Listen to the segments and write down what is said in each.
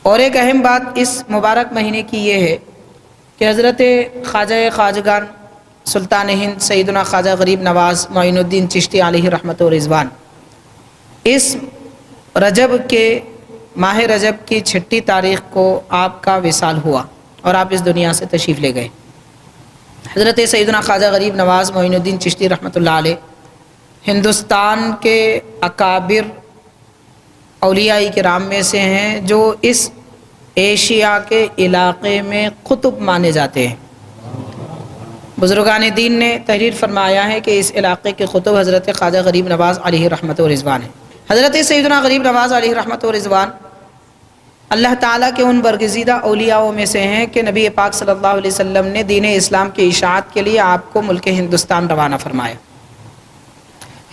اور ایک اہم بات اس مبارک مہینے کی یہ ہے کہ حضرت خواجہ خواجگان سلطان ہند سیدنا خواجہ غریب نواز معین الدین چشتی علیہ رحمت و رضوان اس رجب کے ماہ رجب کی 6 تاریخ کو آپ کا وصال ہوا اور آپ اس دنیا سے تشریف لے گئے۔ حضرت سیدنا خواجہ غریب نواز معین الدین چشتی رحمۃ اللہ علیہ ہندوستان کے اکابر اولیاء کرام میں سے ہیں جو اس ایشیا کے علاقے میں قطب مانے جاتے ہیں۔ بزرگان دین نے تحریر فرمایا ہے کہ اس علاقے کے قطب حضرت خواجہ غریب نواز علیہ رحمت و رضوان ہیں۔ حضرت سیدنا غریب نواز علیہ رحمت و رضوان اللہ تعالیٰ کے ان برگزیدہ اولیاءوں میں سے ہیں کہ نبی پاک صلی اللہ علیہ وسلم نے دین اسلام کی اشاعت کے لیے آپ کو ملک ہندوستان روانہ فرمایا۔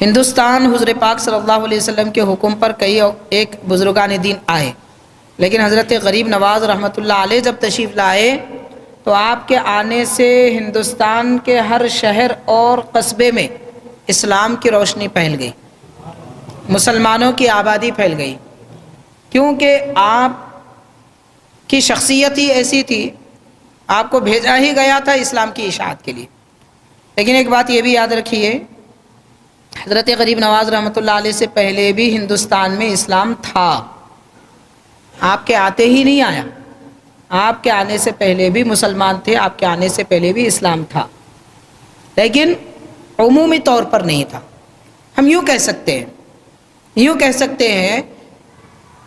ہندوستان حضور پاک صلی اللہ علیہ وسلم کے حکم پر کئی ایک بزرگان دین آئے، لیکن حضرت غریب نواز رحمۃ اللہ علیہ جب تشریف لائے تو آپ کے آنے سے ہندوستان کے ہر شہر اور قصبے میں اسلام کی روشنی پھیل گئی، مسلمانوں کی آبادی پھیل گئی، کیونکہ آپ کی شخصیت ہی ایسی تھی، آپ کو بھیجا ہی گیا تھا اسلام کی اشاعت کے لیے۔ لیکن ایک بات یہ بھی یاد رکھیے، حضرت غریب نواز رحمۃ اللہ علیہ سے پہلے بھی ہندوستان میں اسلام تھا، آپ کے آتے ہی نہیں آیا، آپ کے آنے سے پہلے بھی مسلمان تھے، آپ کے آنے سے پہلے بھی اسلام تھا، لیکن عمومی طور پر نہیں تھا۔ ہم یوں کہہ سکتے ہیں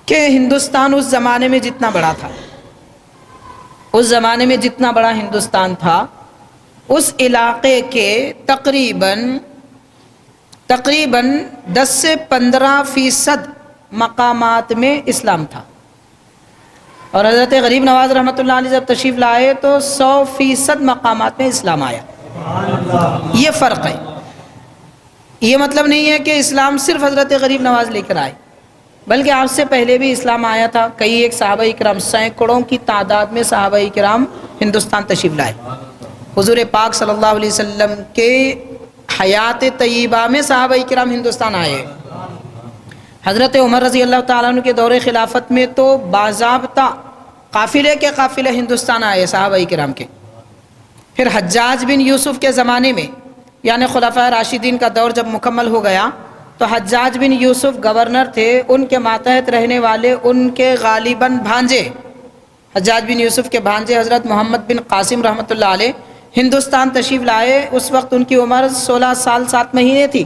کہ ہندوستان اس زمانے میں جتنا بڑا تھا، اس زمانے میں جتنا بڑا ہندوستان تھا، اس علاقے کے تقریباً 10 سے 15% مقامات میں اسلام تھا، اور حضرت غریب نواز رحمۃ اللہ علیہ جب تشریف لائے تو 100% مقامات میں اسلام آیا۔ یہ فرق ہے، یہ مطلب نہیں ہے کہ اسلام صرف حضرت غریب نواز لے کر آئے، بلکہ آپ سے پہلے بھی اسلام آیا تھا۔ کئی ایک صحابہ کرام، سینکڑوں کی تعداد میں صحابہ کرام ہندوستان تشریف لائے۔ حضور پاک صلی اللہ علیہ وسلم کے حیات طیبہ میں صحابہ کرام ہندوستان آئے۔ حضرت عمر رضی اللہ تعالیٰ عنہ کے دور خلافت میں تو باضابطہ قافلے کے قافلے ہندوستان آئے صحابہ کرام کے۔ پھر حجاج بن یوسف کے زمانے میں، یعنی خلفائے راشدین کا دور جب مکمل ہو گیا تو حجاج بن یوسف گورنر تھے، ان کے ماتحت رہنے والے ان کے غالباً بھانجے، حجاج بن یوسف کے بھانجے حضرت محمد بن قاسم رحمۃ اللہ علیہ ہندوستان تشریف لائے۔ اس وقت ان کی عمر 16 سال 7 مہینے تھی۔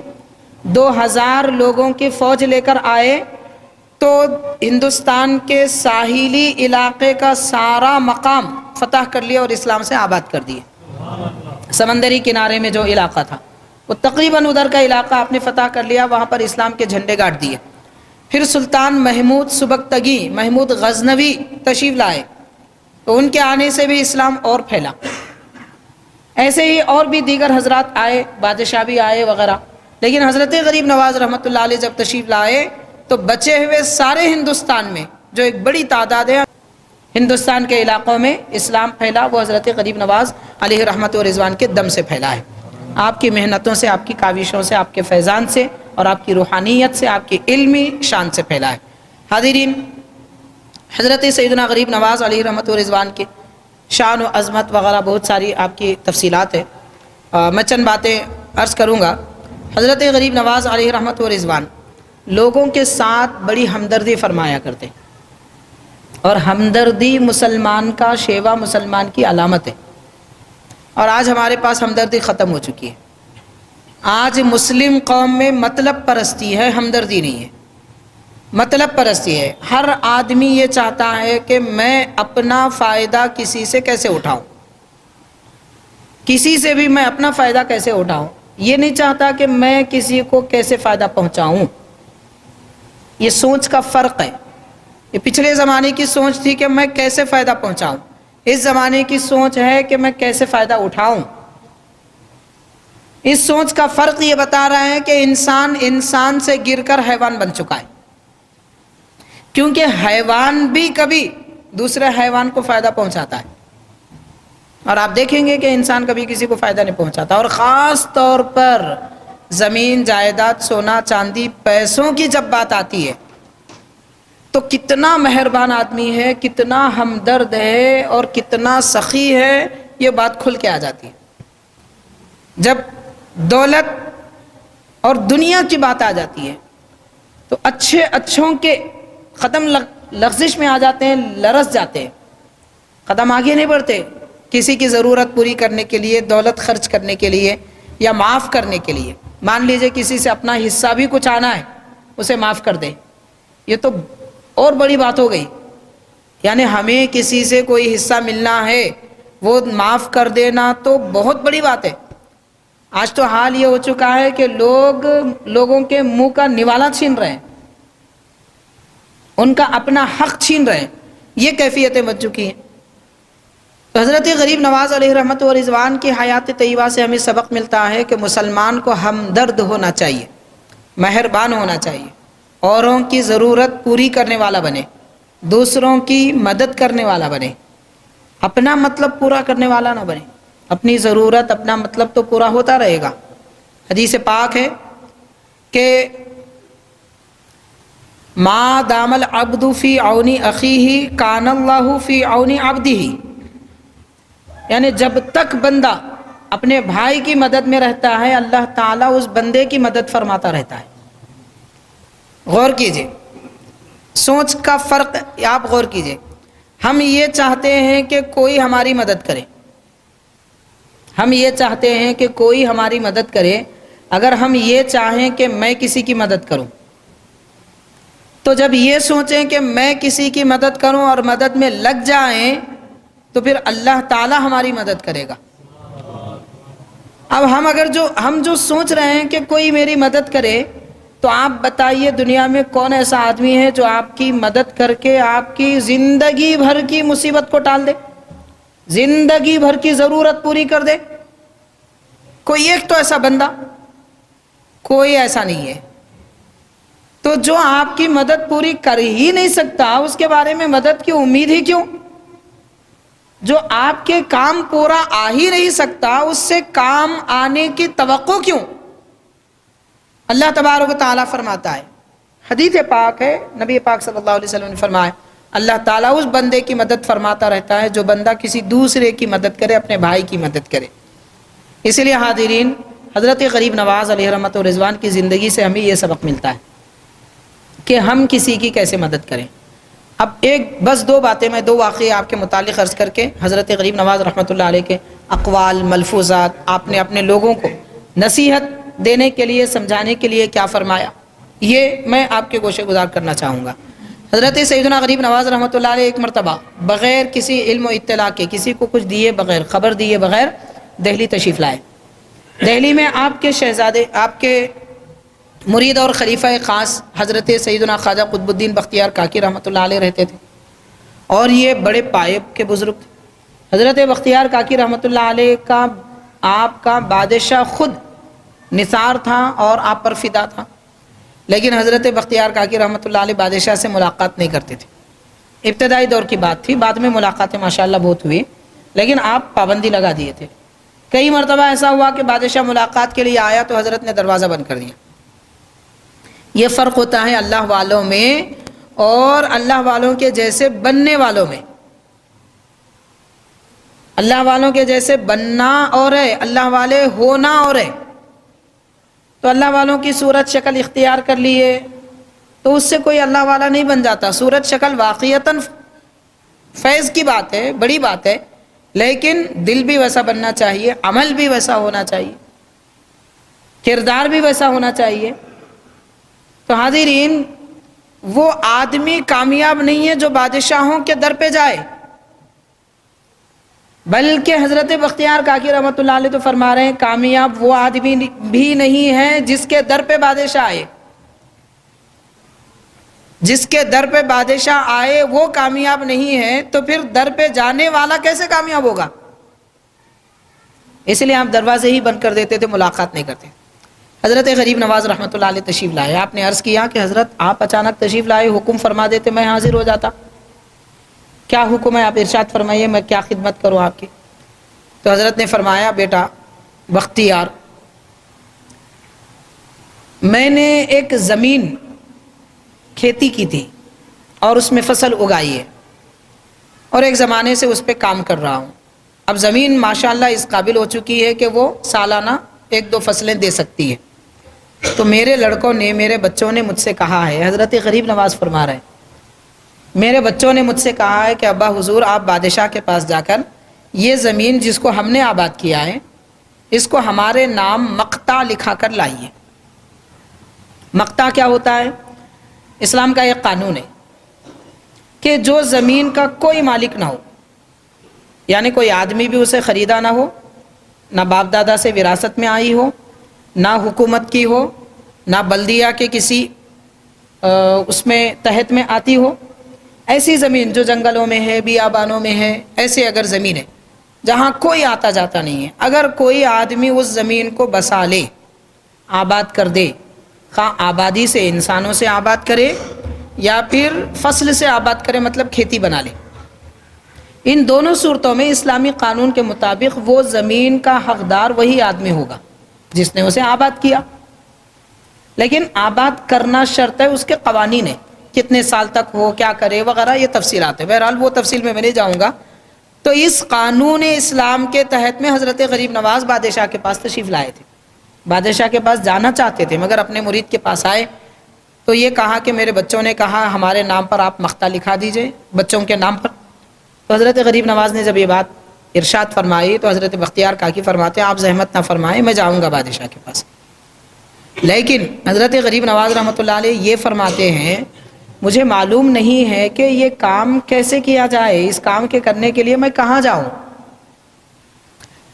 2000 لوگوں کی فوج لے کر آئے تو ہندوستان کے ساحلی علاقے کا سارا مقام فتح کر لیا اور اسلام سے آباد کر دیے۔ سمندری کنارے میں جو علاقہ تھا وہ تقریباً ادھر کا علاقہ آپ نے فتح کر لیا، وہاں پر اسلام کے جھنڈے گاڑ دیے۔ پھر سلطان محمود سبکتگی، محمود غزنوی تشریف لائے تو ان کے آنے سے بھی اسلام اور پھیلا۔ ایسے ہی اور بھی دیگر حضرات آئے، بادشاہ بھی آئے وغیرہ، لیکن حضرت غریب نواز رحمۃ اللہ علیہ جب تشریف لائے تو بچے ہوئے سارے ہندوستان میں جو ایک بڑی تعداد ہے ہندوستان کے علاقوں میں اسلام پھیلا، وہ حضرت غریب نواز علیہ رحمت و رضوان کے دم سے پھیلا ہے، آپ کی محنتوں سے، آپ کی کاوشوں سے، آپ کے فیضان سے اور آپ کی روحانیت سے، آپ کی علمی شان سے پھیلا ہے۔ حاضرین، حضرت سیدنا غریب نواز علیہ رحمت و رضوان کے شان و عظمت وغیرہ بہت ساری آپ کی تفصیلات ہیں، میں چند باتیں عرض کروں گا۔ حضرت غریب نواز علیہ رحمت و رضوان لوگوں کے ساتھ بڑی ہمدردی فرمایا کرتے، اور ہمدردی مسلمان کا شیوا مسلمان کی علامت ہے، اور آج ہمارے پاس ہمدردی ختم ہو چکی ہے۔ آج مسلم قوم میں مطلب پرستی ہے، ہمدردی نہیں ہے، مطلب پرستی ہے۔ ہر آدمی یہ چاہتا ہے کہ میں اپنا فائدہ کسی سے کیسے اٹھاؤں، کسی سے بھی میں اپنا فائدہ کیسے اٹھاؤں، یہ نہیں چاہتا کہ میں کسی کو کیسے فائدہ پہنچاؤں۔ یہ سوچ کا فرق ہے۔ یہ پچھلے زمانے کی سوچ تھی کہ میں کیسے فائدہ پہنچاؤں، اس زمانے کی سوچ ہے کہ میں کیسے فائدہ اٹھاؤں۔ اس سوچ کا فرق یہ بتا رہا ہے کہ انسان سے گر کر حیوان بن چکا ہے، کیونکہ حیوان بھی کبھی دوسرے حیوان کو فائدہ پہنچاتا ہے، اور آپ دیکھیں گے کہ انسان کبھی کسی کو فائدہ نہیں پہنچاتا، اور خاص طور پر زمین جائیداد، سونا چاندی، پیسوں کی جب بات آتی ہے تو کتنا مہربان آدمی ہے، کتنا ہمدرد ہے اور کتنا سخی ہے، یہ بات کھل کے آ جاتی ہے۔ جب دولت اور دنیا کی بات آ جاتی ہے تو اچھوں کے قدم لغزش میں آ جاتے ہیں، لرز جاتے ہیں، قدم آگے نہیں بڑھتے کسی کی ضرورت پوری کرنے کے لیے، دولت خرچ کرنے کے لیے یا معاف کرنے کے لیے۔ مان لیجئے کسی سے اپنا حصہ بھی کچھ آنا ہے، اسے معاف کر دے، یہ تو اور بڑی بات ہو گئی۔ یعنی ہمیں کسی سے کوئی حصہ ملنا ہے، وہ معاف کر دینا تو بہت بڑی بات ہے۔ آج تو حال یہ ہو چکا ہے کہ لوگوں کے منہ کا نوالا چھین رہے ہیں، ان کا اپنا حق چھین رہے ہیں، یہ کیفیتیں بچ چکی ہیں۔ تو حضرت غریب نواز علیہ رحمت و رضوان کی حیات طیبہ سے ہمیں سبق ملتا ہے کہ مسلمان کو ہمدرد ہونا چاہیے، مہربان ہونا چاہیے، اوروں کی ضرورت پوری کرنے والا بنے، دوسروں کی مدد کرنے والا بنے، اپنا مطلب پورا کرنے والا نہ بنے۔ اپنی ضرورت، اپنا مطلب تو پورا ہوتا رہے گا۔ حدیث پاک ہے کہ ما دام العبد فی عون اخیہ کان اللہ فی عون عبدہ، یعنی جب تک بندہ اپنے بھائی کی مدد میں رہتا ہے، اللہ تعالیٰ اس بندے کی مدد فرماتا رہتا ہے۔ غور کیجئے، سوچ کا فرق آپ غور کیجئے۔ ہم یہ چاہتے ہیں کہ کوئی ہماری مدد کرے، ہم یہ چاہتے ہیں کہ کوئی ہماری مدد کرے۔ اگر ہم یہ چاہیں کہ میں کسی کی مدد کروں، تو جب یہ سوچیں کہ میں کسی کی مدد کروں اور مدد میں لگ جائیں تو پھر اللہ تعالی ہماری مدد کرے گا۔ اب ہم جو سوچ رہے ہیں کہ کوئی میری مدد کرے، تو آپ بتائیے دنیا میں کون ایسا آدمی ہے جو آپ کی مدد کر کے آپ کی زندگی بھر کی مصیبت کو ٹال دے، زندگی بھر کی ضرورت پوری کر دے؟ کوئی ایک تو ایسا بندہ، کوئی ایسا نہیں ہے۔ تو جو آپ کی مدد پوری کر ہی نہیں سکتا، اس کے بارے میں مدد کی امید ہی کیوں؟ جو آپ کے کام پورا آ ہی نہیں سکتا، اس سے کام آنے کی توقع کیوں؟ اللہ تبارک و تعالیٰ فرماتا ہے، حدیث پاک ہے، نبی پاک صلی اللہ علیہ وسلم نے فرمایا، اللہ تعالیٰ اس بندے کی مدد فرماتا رہتا ہے جو بندہ کسی دوسرے کی مدد کرے، اپنے بھائی کی مدد کرے۔ اس لیے حاضرین، حضرت غریب نواز علیہ رحمت و رضوان کی زندگی سے ہمیں یہ سبق ملتا ہے کہ ہم کسی کی کیسے مدد کریں۔ اب بس دو باتیں، میں دو واقعے آپ کے متعلق عرض کر کے، حضرت غریب نواز رحمۃ اللہ علیہ کے اقوال، ملفوظات، آپ نے اپنے لوگوں کو نصیحت دینے کے لیے، سمجھانے کے لیے کیا فرمایا، یہ میں آپ کے گوشے گزار کرنا چاہوں گا۔ حضرت سیدنا غریب نواز رحمۃ اللہ علیہ ایک مرتبہ بغیر کسی علم و اطلاع کے، کسی کو کچھ دیے بغیر، خبر دیے بغیر دہلی تشریف لائے۔ دہلی میں آپ کے شہزادے، آپ کے مرید اور خلیفہ خاص حضرت سیدنا خواجہ قطب الدین بختیار کاکی رحمۃ اللہ علیہ رہتے تھے، اور یہ بڑے پائے کے بزرگ تھے۔ حضرت بختیار کاکی رحمۃ اللہ علیہ کا، آپ کا بادشاہ خود نثار تھا اور آپ پر فدا تھا، لیکن حضرت بختیار کاکی رحمۃ اللہ علیہ بادشاہ سے ملاقات نہیں کرتے تھے۔ ابتدائی دور کی بات تھی، بعد میں ملاقاتیں ماشاءاللہ بہت ہوئی، لیکن آپ پابندی لگا دیے تھے۔ کئی مرتبہ ایسا ہوا کہ بادشاہ ملاقات کے لیے آیا تو حضرت نے دروازہ بند کر دیا۔ یہ فرق ہوتا ہے اللہ والوں میں اور اللہ والوں کے جیسے بننے والوں میں۔ اللہ والوں کے جیسے بننا اور ہے، اللہ والے ہونا اور ہے۔ تو اللہ والوں کی صورت شکل اختیار کر لیے تو اس سے کوئی اللہ والا نہیں بن جاتا۔ صورت شکل واقعتاً فیض کی بات ہے، بڑی بات ہے، لیکن دل بھی ویسا بننا چاہیے، عمل بھی ویسا ہونا چاہیے، کردار بھی ویسا ہونا چاہیے۔ تو حاضرین، وہ آدمی کامیاب نہیں ہے جو بادشاہوں کے در پہ جائے، بلکہ حضرت بختیار کاکی رحمۃ اللہ علیہ تو فرما رہے ہیں کامیاب وہ آدمی بھی نہیں ہے جس کے در پہ بادشاہ آئے۔ جس کے در پہ بادشاہ آئے وہ کامیاب نہیں ہے، تو پھر در پہ جانے والا کیسے کامیاب ہوگا؟ اس لیے آپ دروازے ہی بند کر دیتے تھے، ملاقات نہیں کرتے۔ حضرت غریب نواز رحمۃ اللہ علیہ تشریف لائے، آپ نے عرض کیا کہ حضرت آپ اچانک تشریف لائے، حکم فرما دیتے میں حاضر ہو جاتا۔ کیا حکم ہے؟ آپ ارشاد فرمائیے، میں کیا خدمت کروں آپ کی؟ تو حضرت نے فرمایا، بیٹا بختیار، میں نے ایک زمین کھیتی کی تھی، اور اس میں فصل اگائیے، اور ایک زمانے سے اس پہ کام کر رہا ہوں۔ اب زمین ماشاءاللہ اس قابل ہو چکی ہے کہ وہ سالانہ 1-2 فصلیں دے سکتی ہے۔ تو میرے لڑکوں نے، میرے بچوں نے مجھ سے کہا ہے، حضرت غریب نواز فرما رہے ہیں، میرے بچوں نے مجھ سے کہا ہے کہ ابا حضور آپ بادشاہ کے پاس جا کر یہ زمین جس کو ہم نے آباد کیا ہے اس کو ہمارے نام مقطع لکھا کر لائیے۔ مقطع کیا ہوتا ہے؟ اسلام کا ایک قانون ہے کہ جو زمین کا کوئی مالک نہ ہو، یعنی کوئی آدمی بھی اسے خریدا نہ ہو، نہ باپ دادا سے وراثت میں آئی ہو، نہ حکومت کی ہو، نہ بلدیہ کے کسی اس میں تحت میں آتی ہو، ایسی زمین جو جنگلوں میں ہے، بیابانوں میں ہے، ایسے اگر زمین ہے جہاں کوئی آتا جاتا نہیں ہے، اگر کوئی آدمی اس زمین کو بسا لے، آباد کر دے، خواہ آبادی سے انسانوں سے آباد کرے یا پھر فصل سے آباد کرے، مطلب کھیتی بنا لے، ان دونوں صورتوں میں اسلامی قانون کے مطابق وہ زمین کا حقدار وہی آدمی ہوگا جس نے اسے آباد کیا۔ لیکن آباد کرنا شرط ہے، اس کے قوانین ہیں، کتنے سال تک ہو، کیا کرے وغیرہ، یہ تفصیلات ہے، بہرحال وہ تفصیل میں نہیں جاؤں گا۔ تو اس قانون اسلام کے تحت میں حضرت غریب نواز بادشاہ کے پاس تشریف لائے تھے، بادشاہ کے پاس جانا چاہتے تھے، مگر اپنے مرید کے پاس آئے تو یہ کہا کہ میرے بچوں نے کہا ہمارے نام پر آپ مقطع لکھا دیجئے، بچوں کے نام پر۔ تو حضرت غریب نواز نے جب یہ بات ارشاد فرمائی تو حضرت بختیار کاکی فرماتے ہیں آپ زحمت نہ فرمائیں، میں جاؤں گا بادشاہ کے پاس۔ لیکن حضرت غریب نواز رحمۃ اللہ علیہ یہ فرماتے ہیں مجھے معلوم نہیں ہے کہ یہ کام کیسے کیا جائے، اس کام کے کرنے کے لیے میں کہاں جاؤں۔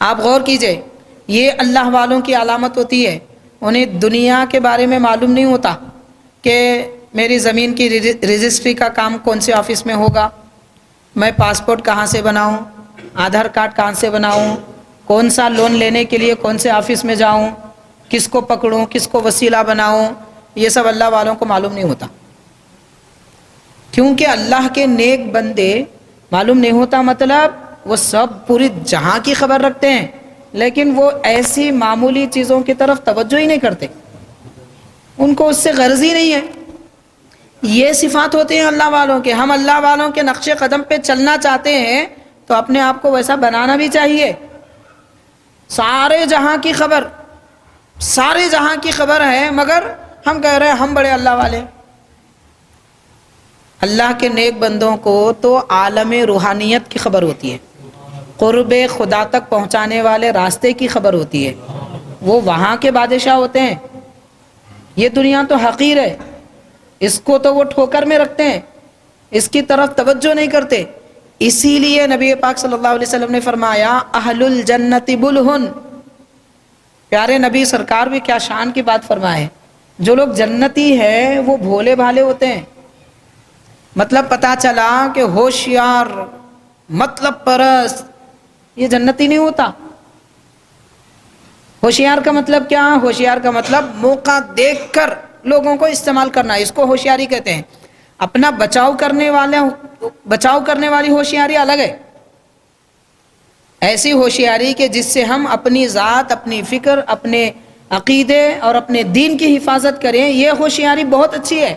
آپ غور کیجئے، یہ اللہ والوں کی علامت ہوتی ہے، انہیں دنیا کے بارے میں معلوم نہیں ہوتا کہ میری زمین کی رجسٹری کا کام کون سے آفس میں ہوگا، میں پاسپورٹ کہاں سے بناؤں، آدھار کارڈ کہاں سے بناؤں، کون سا لون لینے کے لیے کون سے آفس میں جاؤں، کس کو پکڑوں، کس کو وسیلہ بناؤں، یہ سب اللہ والوں کو معلوم نہیں ہوتا، کیونکہ اللہ کے نیک بندے معلوم نہیں ہوتا، مطلب وہ سب پوری جہاں کی خبر رکھتے ہیں لیکن وہ ایسی معمولی چیزوں کی طرف توجہ ہی نہیں کرتے، ان کو اس سے غرض ہی نہیں ہے۔ یہ صفات ہوتے ہیں اللہ والوں کے۔ ہم اللہ والوں کے نقش قدم پہ چلنا چاہتے ہیں تو اپنے آپ کو ویسا بنانا بھی چاہیے۔ سارے جہاں کی خبر ہے مگر ہم کہہ رہے ہیں ہم بڑے اللہ والے۔ اللہ کے نیک بندوں کو تو عالم روحانیت کی خبر ہوتی ہے، قرب خدا تک پہنچانے والے راستے کی خبر ہوتی ہے، وہ وہاں کے بادشاہ ہوتے ہیں۔ یہ دنیا تو حقیر ہے، اس کو تو وہ ٹھوکر میں رکھتے ہیں، اس کی طرف توجہ نہیں کرتے۔ اسی لیے نبی پاک صلی اللہ علیہ وسلم نے فرمایا اہل الجنت بلہن، پیارے نبی سرکار بھی کیا شان کی بات فرمائے، جو لوگ جنتی ہیں وہ بھولے بھالے ہوتے ہیں۔ مطلب پتا چلا کہ ہوشیار، مطلب پرست، یہ جنتی نہیں ہوتا۔ ہوشیار کا مطلب کیا؟ ہوشیار کا مطلب موقع دیکھ کر لوگوں کو استعمال کرنا، اس کو ہوشیاری کہتے ہیں۔ اپنا بچاؤ کرنے والی ہوشیاری الگ ہے، ایسی ہوشیاری کہ جس سے ہم اپنی ذات، اپنی فکر، اپنے عقیدے اور اپنے دین کی حفاظت کریں، یہ ہوشیاری بہت اچھی ہے۔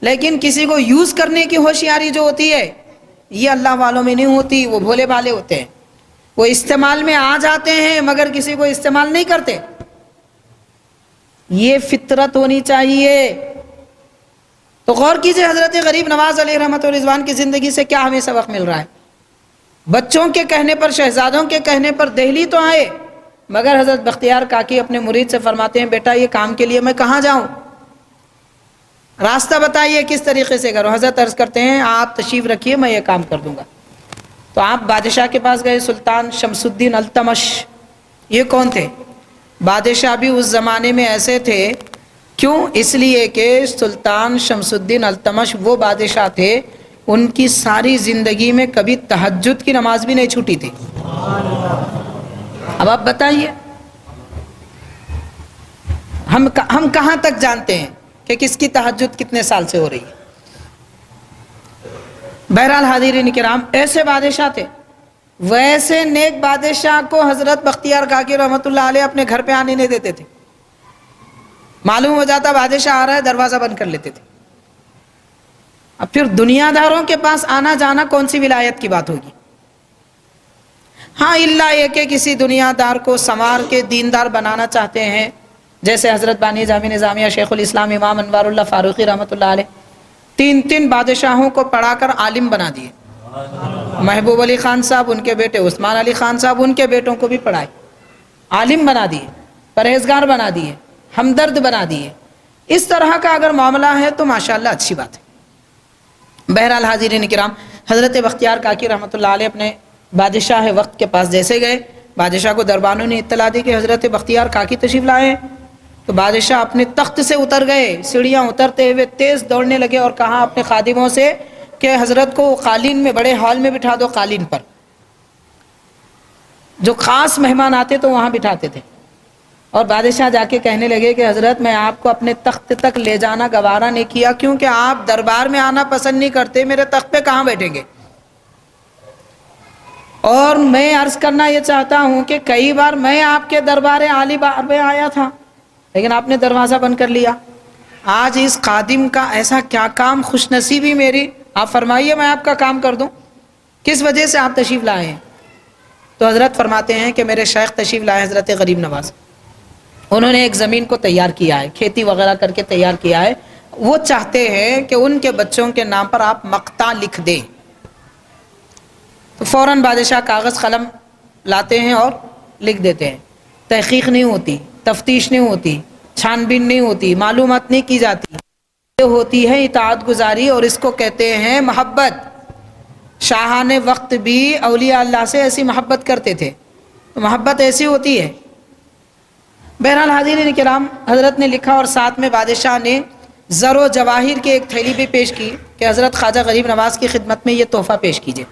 لیکن کسی کو یوز کرنے کی ہوشیاری جو ہوتی ہے یہ اللہ والوں میں نہیں ہوتی، وہ بھولے بھالے ہوتے ہیں، وہ استعمال میں آ جاتے ہیں مگر کسی کو استعمال نہیں کرتے۔ یہ فطرت ہونی چاہیے۔ تو غور کیجئے حضرت غریب نواز علیہ رحمت و رضوان کی زندگی سے کیا ہمیں سبق مل رہا ہے۔ بچوں کے کہنے پر، شہزادوں کے کہنے پر دہلی تو آئے، مگر حضرت بختیار کاکی اپنے مرید سے فرماتے ہیں بیٹا یہ کام کے لیے میں کہاں جاؤں، راستہ بتائیے کس طریقے سے کروں۔ حضرت عرض کرتے ہیں آپ تشریف رکھیے میں یہ کام کر دوں گا۔ تو آپ بادشاہ کے پاس گئے، سلطان شمس الدین التمش۔ یہ کون تھے؟ بادشاہ بھی اس زمانے میں ایسے تھے، کیوں؟ اس لیے کہ سلطان شمس الدین التمش وہ بادشاہ تھے ان کی ساری زندگی میں کبھی تہجد کی نماز بھی نہیں چھوٹی تھی۔ اب آپ بتائیے ہم کہاں تک جانتے ہیں کہ کس کی تہجد کتنے سال سے ہو رہی ہے۔ بہرحال حاضرین کرام، ایسے بادشاہ تھے، ویسے نیک بادشاہ کو حضرت بختیار کاکی رحمۃ اللہ علیہ اپنے گھر پہ آنے نہیں دیتے تھے۔ معلوم ہو جاتا بادشاہ آ رہا ہے، دروازہ بند کر لیتے تھے۔ اب پھر دنیا داروں کے پاس آنا جانا کون سی ولایت کی بات ہوگی؟ ہاں اللہ یہ کہ کسی دنیا دار کو سنوار کے دیندار بنانا چاہتے ہیں، جیسے حضرت بانی جامع نظامیہ شیخ الاسلام امام انوار اللہ فاروقی رحمۃ اللہ علیہ 3 بادشاہوں کو پڑھا کر عالم بنا دیے۔ محبوب علی خان صاحب، ان کے بیٹے عثمان علی خان صاحب، ان کے بیٹوں کو بھی پڑھائے، عالم بنا دیے، پرہیزگار بنا دیے، ہمدرد بنا دیے۔ اس طرح کا اگر معاملہ ہے تو ماشاءاللہ اچھی بات ہے۔ بہرحال حاضرین کرام، حضرت بختیار کاکی رحمۃ اللہ علیہ اپنے بادشاہ وقت کے پاس جیسے گئے، بادشاہ کو دربانوں نے اطلاع دی کہ حضرت بختیار کاکی تشریف لائے ہیں، تو بادشاہ اپنے تخت سے اتر گئے، سیڑھیاں اترتے ہوئے تیز دوڑنے لگے اور کہا اپنے خادموں سے کہ حضرت کو قالین میں، بڑے ہال میں بٹھا دو، قالین پر جو خاص مہمان آتے تو وہاں بٹھاتے تھے۔ اور بادشاہ جا کے کہنے لگے کہ حضرت میں آپ کو اپنے تخت تک لے جانا گوارا نہیں کیا، کیونکہ آپ دربار میں آنا پسند نہیں کرتے، میرے تخت پہ کہاں بیٹھیں گے؟ اور میں عرض کرنا یہ چاہتا ہوں کہ کئی بار میں آپ کے دربار عالی بار میں آیا تھا، لیکن آپ نے دروازہ بند کر لیا۔ آج اس خادم کا ایسا کیا کام، خوش نصیبی میری، آپ فرمائیے میں آپ کا کام کر دوں، کس وجہ سے آپ تشریف لائے ہیں؟ تو حضرت فرماتے ہیں کہ میرے شیخ تشریف لائے حضرت غریب نواز، انہوں نے ایک زمین کو تیار کیا ہے، کھیتی وغیرہ کر کے تیار کیا ہے، وہ چاہتے ہیں کہ ان کے بچوں کے نام پر آپ مقطع لکھ دیں۔ تو فوراً بادشاہ کاغذ قلم لاتے ہیں اور لکھ دیتے ہیں۔ تحقیق نہیں ہوتی، تفتیش نہیں ہوتی، چھان بین نہیں ہوتی، معلومات نہیں کی جاتی، یہ ہوتی ہے اطاعت گزاری، اور اس کو کہتے ہیں محبت۔ شاہان وقت بھی اولیاء اللہ سے ایسی محبت کرتے تھے، تو محبت ایسی ہوتی ہے۔ بہرحال حاضرین کرام، حضرت نے لکھا اور ساتھ میں بادشاہ نے زر و جواہر کی ایک تھیلی بھی پیش کی کہ حضرت خواجہ غریب نواز کی خدمت میں یہ تحفہ پیش کیجیے۔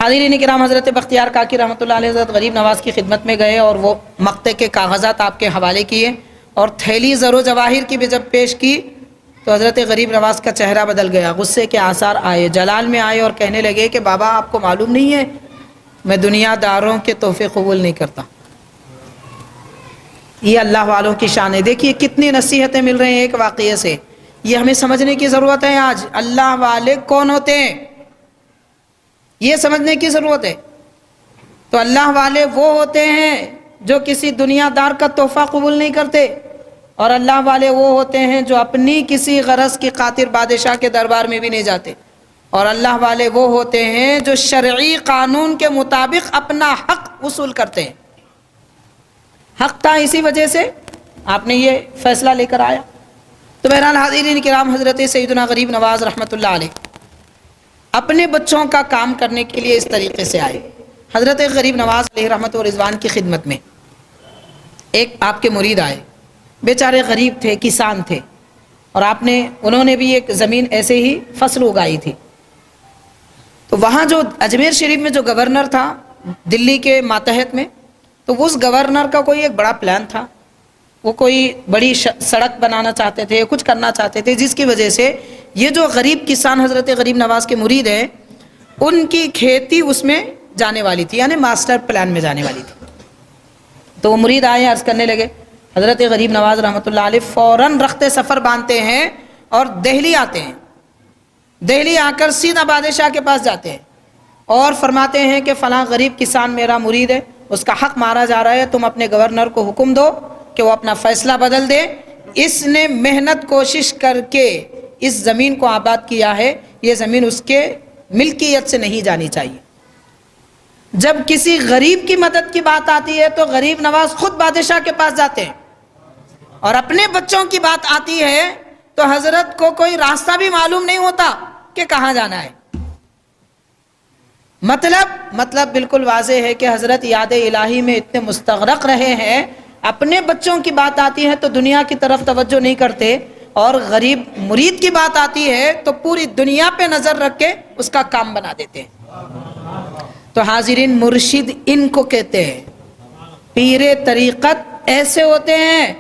حاضرین کرام، حضرت بختیار کاکی رحمۃ اللہ علیہ حضرت غریب نواز کی خدمت میں گئے اور وہ مقطع کے کاغذات آپ کے حوالے کیے، اور تھیلی زر و جواہر کی بھی جب پیش کی تو حضرت غریب نواز کا چہرہ بدل گیا، غصے کے آثار آئے، جلال میں آئے اور کہنے لگے کہ بابا آپ کو معلوم نہیں ہے میں دنیا داروں کے تحفے قبول نہیں کرتا۔ یہ اللہ والوں کی شان ہے۔ دیکھیے کتنی نصیحتیں مل رہی ہیں ایک واقعے سے، یہ ہمیں سمجھنے کی ضرورت ہے۔ آج اللہ والے کون ہوتے ہیں یہ سمجھنے کی ضرورت ہے۔ تو اللہ والے وہ ہوتے ہیں جو کسی دنیا دار کا تحفہ قبول نہیں کرتے، اور اللہ والے وہ ہوتے ہیں جو اپنی کسی غرض کی خاطر بادشاہ کے دربار میں بھی نہیں جاتے، اور اللہ والے وہ ہوتے ہیں جو شرعی قانون کے مطابق اپنا حق وصول کرتے ہیں۔ حق تھا، اسی وجہ سے آپ نے یہ فیصلہ لے کر آیا۔ تو بہرحال حاضرین کرام، حضرت سیدنا غریب نواز رحمۃ اللہ علیہ اپنے بچوں کا کام کرنے کے لیے اس طریقے سے آئے۔ حضرت غریب نواز علیہ رحمت و رضوان کی خدمت میں ایک آپ کے مرید آئے، بیچارے غریب تھے، کسان تھے، اور انہوں نے بھی ایک زمین ایسے ہی فصل اگائی تھی۔ تو وہاں جو اجمیر شریف میں جو گورنر تھا دلی کے ماتحت میں، تو اس گورنر کا کوئی ایک بڑا پلان تھا، وہ کوئی بڑی سڑک بنانا چاہتے تھے، کچھ کرنا چاہتے تھے، جس کی وجہ سے یہ جو غریب کسان حضرت غریب نواز کے مرید ہیں، ان کی کھیتی اس میں جانے والی تھی، یعنی ماسٹر پلان میں جانے والی تھی۔ تو وہ مرید آئے، عرض کرنے لگے، حضرت غریب نواز رحمۃ اللہ علیہ فوراً رخت سفر باندھتے ہیں اور دہلی آتے ہیں۔ دہلی آ کر سیدھا بادشاہ کے پاس جاتے ہیں اور فرماتے ہیں کہ فلاں غریب کسان میرا مرید ہے، اس کا حق مارا جا رہا ہے، تم اپنے گورنر کو حکم دو کہ وہ اپنا فیصلہ بدل دے، اس نے محنت کوشش کر کے اس زمین کو آباد کیا ہے، یہ زمین اس کے ملکیت سے نہیں جانی چاہیے۔ جب کسی غریب کی مدد کی بات آتی ہے تو غریب نواز خود بادشاہ کے پاس جاتے ہیں، اور اپنے بچوں کی بات آتی ہے تو حضرت کو کوئی راستہ بھی معلوم نہیں ہوتا کہ کہاں جانا ہے۔ مطلب بالکل واضح ہے کہ حضرت یاد الہی میں اتنے مستغرق رہے ہیں، اپنے بچوں کی بات آتی ہے تو دنیا کی طرف توجہ نہیں کرتے، اور غریب مرید کی بات آتی ہے تو پوری دنیا پہ نظر رکھ کے اس کا کام بنا دیتے ہیں۔ تو حاضرین، مرشد ان کو کہتے ہیں، پیر طریقت ایسے ہوتے ہیں